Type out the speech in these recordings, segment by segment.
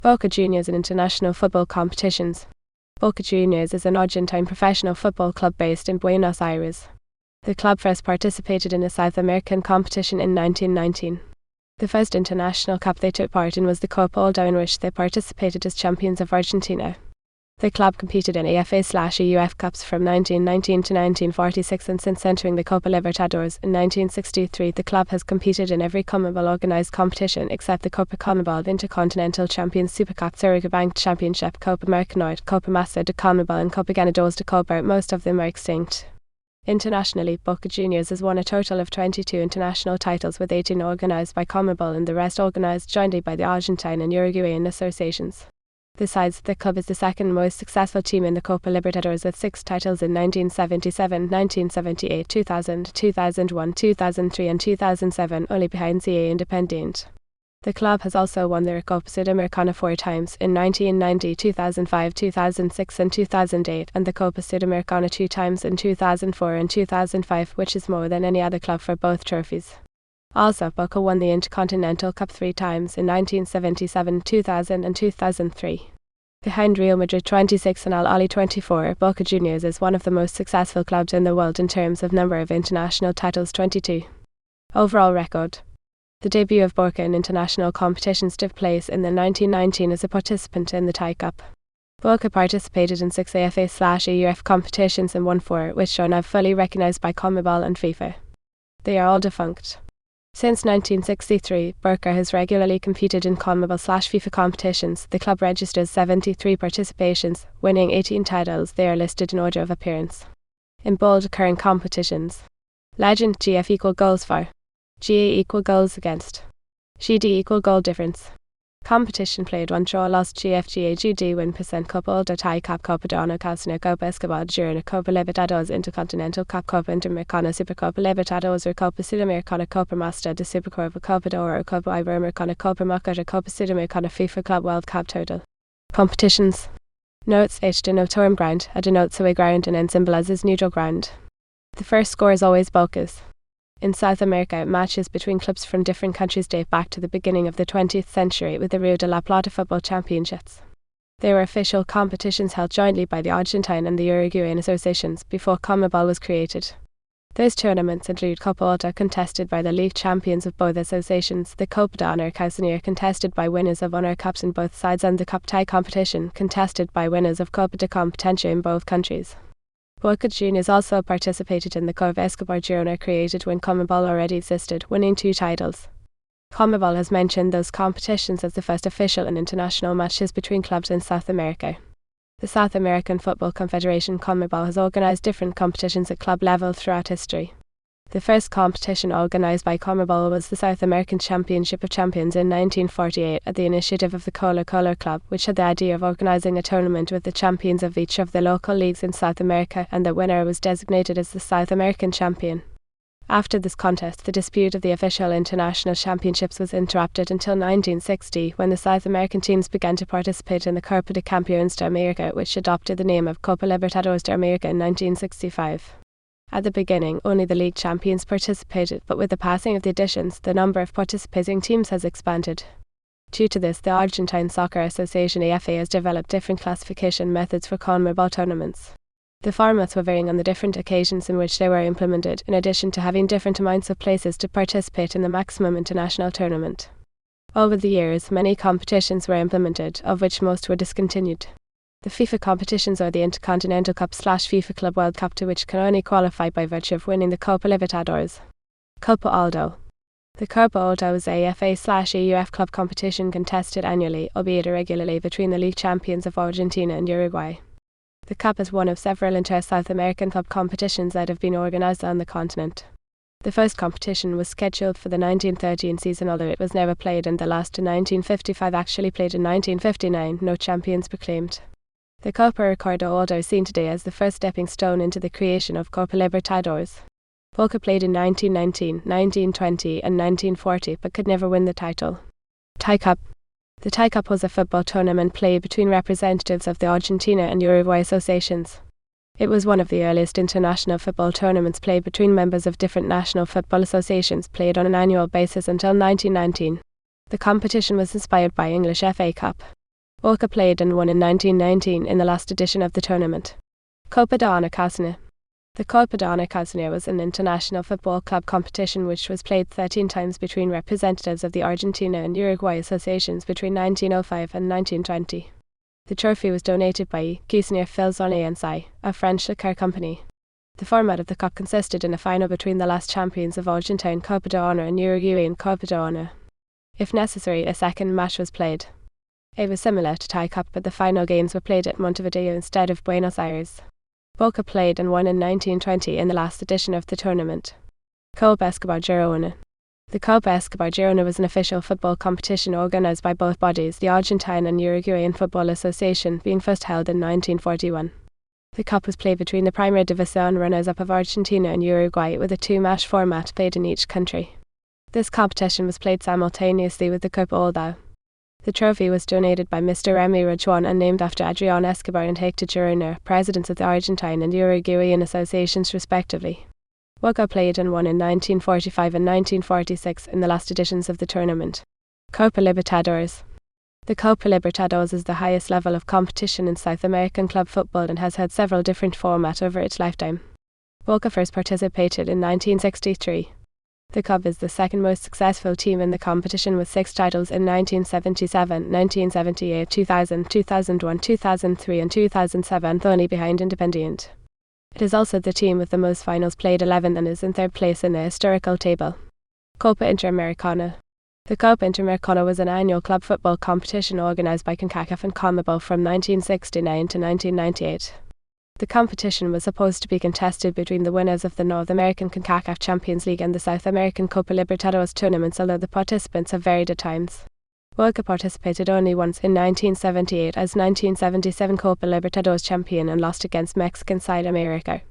Boca Juniors in international football competitions. Boca Juniors is an Argentine professional football club based in Buenos Aires. The club first participated in a South American competition in 1919. The first international cup they took part in was the Copa Aldao, in which they participated as champions of Argentina. The club competed in AFA/EUF Cups from 1919 to 1946, and since entering the Copa Libertadores in 1963, the club has competed in every CONMEBOL-organized competition except the Copa CONMEBOL, Intercontinental Champions Supercup, Suruga Bank Championship, Copa Merconorte, Copa de CONMEBOL and Copa Ganadores de Copa. Most of them are extinct. Internationally, Boca Juniors has won a total of 22 international titles, with 18 organized by CONMEBOL and the rest organized jointly by the Argentine and Uruguayan Associations. Besides, the club is the second most successful team in the Copa Libertadores, with 6 titles in 1977, 1978, 2000, 2001, 2003 and 2007, only behind CA Independiente. The club has also won the Recopa Sudamericana 4 times, in 1990, 2005, 2006 and 2008, and the Copa Sudamericana 2 times in 2004 and 2005, which is more than any other club for both trophies. Also, Boca won the Intercontinental Cup 3 times, in 1977, 2000 and 2003. Behind Real Madrid 26 and Al Ahly 24, Boca Juniors is one of the most successful clubs in the world in terms of number of international titles, 22. Overall record. The debut of Boca in international competitions took place in the 1919 as a participant in the Thai Cup. Boca participated in 6 AFA/EUF competitions and won 4, which are now fully recognized by CONMEBOL and FIFA. They are all defunct. Since 1963, Boca has regularly competed in CONMEBOL/FIFA competitions. The club registers 73 participations, winning 18 titles. They are listed in order of appearance. In bold, current competitions. Legend: GF equal goals for. GA equal goals against. GD equal goal difference. Competition played: 1 draw, lost. GFGA GD win % Copa Aldao, Thai Cup, Copa de Honor, Copa Escobar Girona, Copa Libertadores, Intercontinental Cup, Copa Merconorte, Supercopa Libertadores, Recopa Sudamericana, Copa de Supercopa, Copa de Oro, Copa Iberoamericana, Copa Merconorte, Copa Sudamericana, FIFA Club World Cup total. Competitions. Notes: H denotes home ground, A denotes away ground, and N symbolizes neutral ground. The first score is always Boca's. In South America, matches between clubs from different countries date back to the beginning of the 20th century with the Rio de la Plata Football Championships. They were official competitions held jointly by the Argentine and the Uruguayan Associations before CONMEBOL was created. Those tournaments include Copa Aldao, contested by the league champions of both associations, the Copa de Honor, contested by winners of Honor Cups in both sides, and the Cup Thai competition, contested by winners of Copa de Competencia in both countries. Boca Juniors also participated in the Copa Escobar Girona, created when CONMEBOL already existed, winning 2 titles. CONMEBOL has mentioned those competitions as the first official and international matches between clubs in South America. The South American Football Confederation CONMEBOL has organized different competitions at club level throughout history. The first competition organized by CONMEBOL was the South American Championship of Champions in 1948 at the initiative of the Colo-Colo Club, which had the idea of organizing a tournament with the champions of each of the local leagues in South America, and the winner was designated as the South American champion. After this contest, the dispute of the official international championships was interrupted until 1960, when the South American teams began to participate in the Copa de Campeones de America, which adopted the name of Copa Libertadores de America in 1965. At the beginning, only the league champions participated, but with the passing of the editions, the number of participating teams has expanded. Due to this, the Argentine Soccer Association AFA has developed different classification methods for CONMEBOL tournaments. The formats were varying on the different occasions in which they were implemented, in addition to having different amounts of places to participate in the maximum international tournament. Over the years, many competitions were implemented, of which most were discontinued. The FIFA competitions are the Intercontinental Cup/FIFA Club World Cup, to which can only qualify by virtue of winning the Copa Libertadores. Copa Aldao. The Copa Aldao is a AFA/EUF club competition contested annually, albeit irregularly, between the league champions of Argentina and Uruguay. The cup is one of several inter-South American club competitions that have been organized on the continent. The first competition was scheduled for the 1913 season, although it was never played, and the last in 1955 actually played in 1959, no champions proclaimed. The Copa Recopa Aldao is seen today as the first stepping stone into the creation of Copa Libertadores. Boca played in 1919, 1920 and 1940, but could never win the title. Thai Cup. The Thai Cup was a football tournament played between representatives of the Argentina and Uruguay associations. It was one of the earliest international football tournaments played between members of different national football associations, played on an annual basis until 1919. The competition was inspired by English FA Cup. Boca played and won in 1919 in the last edition of the tournament. Copa da Argentina. The Copa da Argentina was an international football club competition which was played 13 times between representatives of the Argentina and Uruguay associations between 1905 and 1920. The trophy was donated by Cuisinier Filzone and Sai, a French liquor company. The format of the cup consisted in a final between the last champions of Argentine Copa da Honor and Uruguayan Copa da Honor. If necessary, a second match was played. It was similar to Thai Cup, but the final games were played at Montevideo instead of Buenos Aires. Boca played and won in 1920 in the last edition of the tournament. Copa Escobar Girona. The Copa Escobar Girona was an official football competition organised by both bodies, the Argentine and Uruguayan Football Association, being first held in 1941. The cup was played between the Primera División runners-up of Argentina and Uruguay, with a two-match format played in each country. This competition was played simultaneously with the Copa Aldao. The trophy was donated by Mr. Remy Rajuan and named after Adrián Escobar and Héctor Girona, presidents of the Argentine and Uruguayan associations respectively. Boca played and won in 1945 and 1946 in the last editions of the tournament. Copa Libertadores. The Copa Libertadores is the highest level of competition in South American club football and has had several different formats over its lifetime. Boca first participated in 1963. The club is the second most successful team in the competition with 6 titles in 1977, 1978, 2000, 2001, 2003 and 2007, only behind Independiente. It is also the team with the most finals played, 11, and is in third place in the historical table. Copa Interamericana. The Copa Interamericana was an annual club football competition organised by CONCACAF and CONMEBOL from 1969 to 1998. The competition was supposed to be contested between the winners of the North American CONCACAF Champions League and the South American Copa Libertadores tournaments, although the participants have varied at times. Boca participated only once in 1978 as 1977 Copa Libertadores champion and lost against Mexican side America.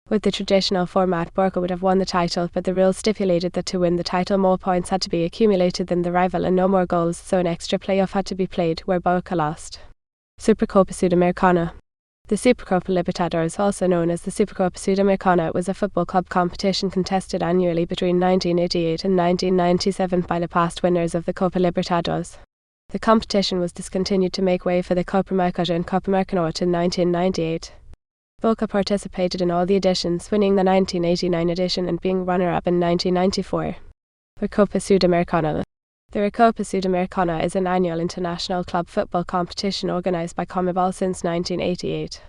With the traditional format, Boca would have won the title, but the rules stipulated that to win the title more points had to be accumulated than the rival and no more goals, so an extra playoff had to be played, where Boca lost. Supercopa Sudamericana. The Supercopa Libertadores, also known as the Supercopa Sudamericana, was a football club competition contested annually between 1988 and 1997 by the past winners of the Copa Libertadores. The competition was discontinued to make way for the Copa Merconorte and Copa Merconorte in 1998. Boca participated in all the editions, winning the 1989 edition and being runner-up in 1994. Recopa Sudamericana. The Recopa Sudamericana is an annual international club football competition organised by CONMEBOL since 1988.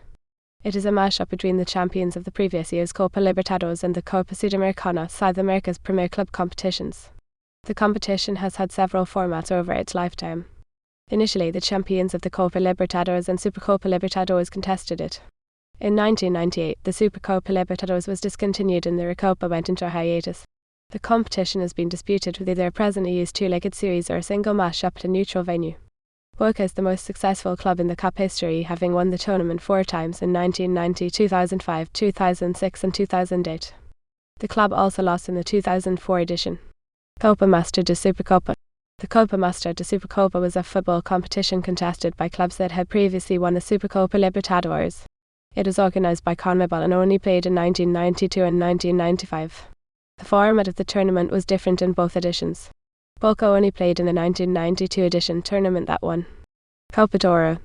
It is a mashup between the champions of the previous year's Copa Libertadores and the Copa Sudamericana, South America's premier club competitions. The competition has had several formats over its lifetime. Initially, the champions of the Copa Libertadores and Supercopa Libertadores contested it. In 1998, the Supercopa Libertadores was discontinued and the Recopa went into a hiatus. The competition has been disputed with either a presently used two-legged series or a single match-up at a neutral venue. Boca is the most successful club in the cup history, having won the tournament 4 times in 1990, 2005, 2006 and 2008. The club also lost in the 2004 edition. Copa Master de Supercopa. The Copa Master de Supercopa was a football competition contested by clubs that had previously won the Supercopa Libertadores. It was organised by CONMEBOL and only played in 1992 and 1995. The format of the tournament was different in both editions. Boca only played in the 1992 edition tournament that won. Copa d'Oro.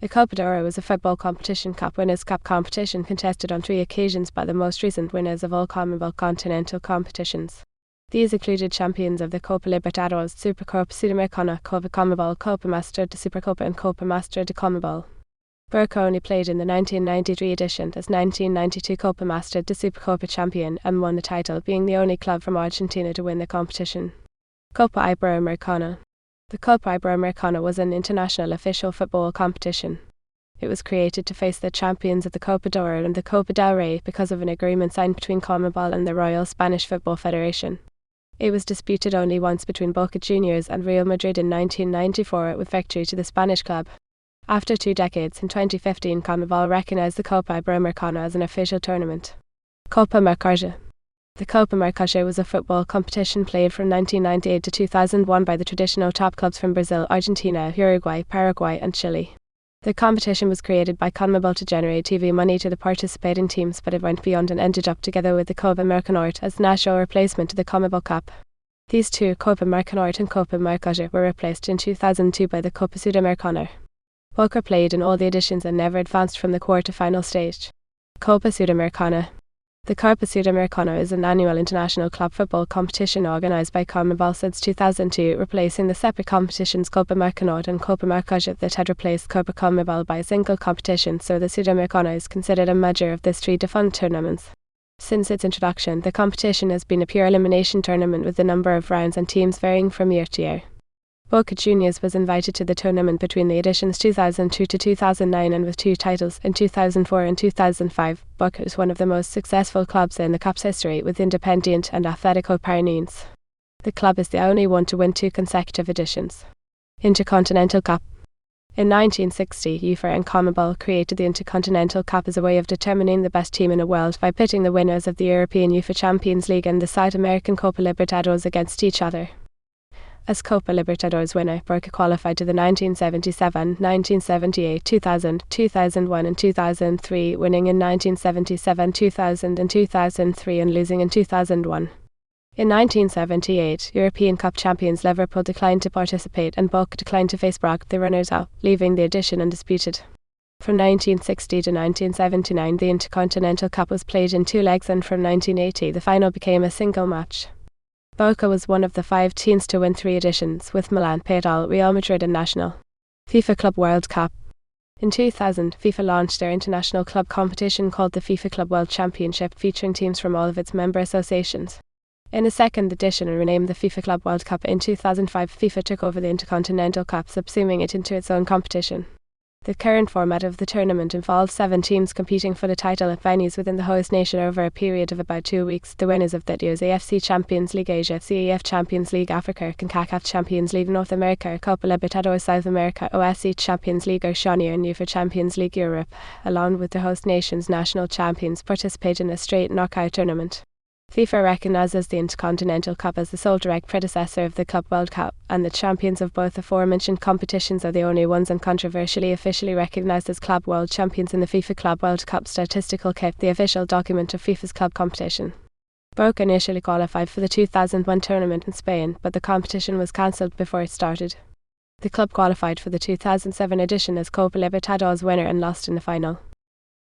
The Copa d'Oro was a football competition cup winners' cup competition contested on 3 occasions by the most recent winners of all CONMEBOL continental competitions. These included champions of the Copa Libertadores, Supercopa Sudamericana, Copa CONMEBOL, Copa Master de Supercopa and Copa Master de CONMEBOL. Boca only played in the 1993 edition as 1992 Copa Master de Supercopa champion and won the title, being the only club from Argentina to win the competition. Copa Iberoamericana. The Copa Iberoamericana was an international official football competition. It was created to face the champions of the Copa d'Oro and the Copa del Rey because of an agreement signed between CONMEBOL and the Royal Spanish Football Federation. It was disputed only once between Boca Juniors and Real Madrid in 1994, with victory to the Spanish club. After 2 decades, in 2015, CONMEBOL recognized the Copa Iberoamericana as an official tournament. Copa Merconorte. The Copa Merconorte was a football competition played from 1998 to 2001 by the traditional top clubs from Brazil, Argentina, Uruguay, Paraguay and Chile. The competition was created by CONMEBOL to generate TV money to the participating teams, but it went beyond and ended up together with the Copa Merconorte as the national replacement to the CONMEBOL Cup. These two, Copa Merconorte and Copa Merconorte, were replaced in 2002 by the Copa Sudamericana. Boca played in all the editions and never advanced from the quarter-final stage. Copa Sudamericana. The Copa Sudamericana is an annual international club football competition organised by CONMEBOL since 2002, replacing the separate competitions Copa Merconorte and Copa Merconorte that had replaced Copa CONMEBOL by a single competition, so the Sudamericana is considered a merger of these three defunct tournaments. Since its introduction, the competition has been a pure elimination tournament with the number of rounds and teams varying from year to year. Boca Juniors was invited to the tournament between the editions 2002 to 2009 and with 2 titles in 2004 and 2005. Boca is one of the most successful clubs in the Cup's history, with Independiente and Atletico Paranaense. The club is the only one to win 2 consecutive editions. Intercontinental Cup. In 1960, UEFA and CONMEBOL created the Intercontinental Cup as a way of determining the best team in the world by pitting the winners of the European UEFA Champions League and the South American Copa Libertadores against each other. As Copa Libertadores winner, Boca qualified to the 1977, 1978, 2000, 2001 and 2003, winning in 1977, 2000 and 2003 and losing in 2001. In 1978, European Cup champions Liverpool declined to participate and Boca declined to face Braga, the runners-up, leaving the edition undisputed. From 1960 to 1979, the Intercontinental Cup was played in 2 legs, and from 1980, the final became a single match. Boca was one of the 5 teams to win 3 editions, with Milan, Padal, Real Madrid and Nacional. FIFA Club World Cup. In 2000, FIFA launched their international club competition called the FIFA Club World Championship, featuring teams from all of its member associations. In a second edition, renamed the FIFA Club World Cup in 2005, FIFA took over the Intercontinental Cup, subsuming it into its own competition. The current format of the tournament involves 7 teams competing for the title at venues within the host nation over a period of about 2 weeks. The winners of that year's AFC Champions League Asia, CEF Champions League Africa, CONCACAF Champions League North America, Copa Libertadores South America, OSC Champions League Oceania and UEFA Champions League Europe, along with the host nation's national champions, participate in a straight knockout tournament. FIFA recognises the Intercontinental Cup as the sole direct predecessor of the Club World Cup, and the champions of both aforementioned competitions are the only ones uncontroversially officially recognised as Club World Champions in the FIFA Club World Cup Statistical Kit, the official document of FIFA's club competition. Boca initially qualified for the 2001 tournament in Spain, but the competition was cancelled before it started. The club qualified for the 2007 edition as Copa Libertadores winner and lost in the final.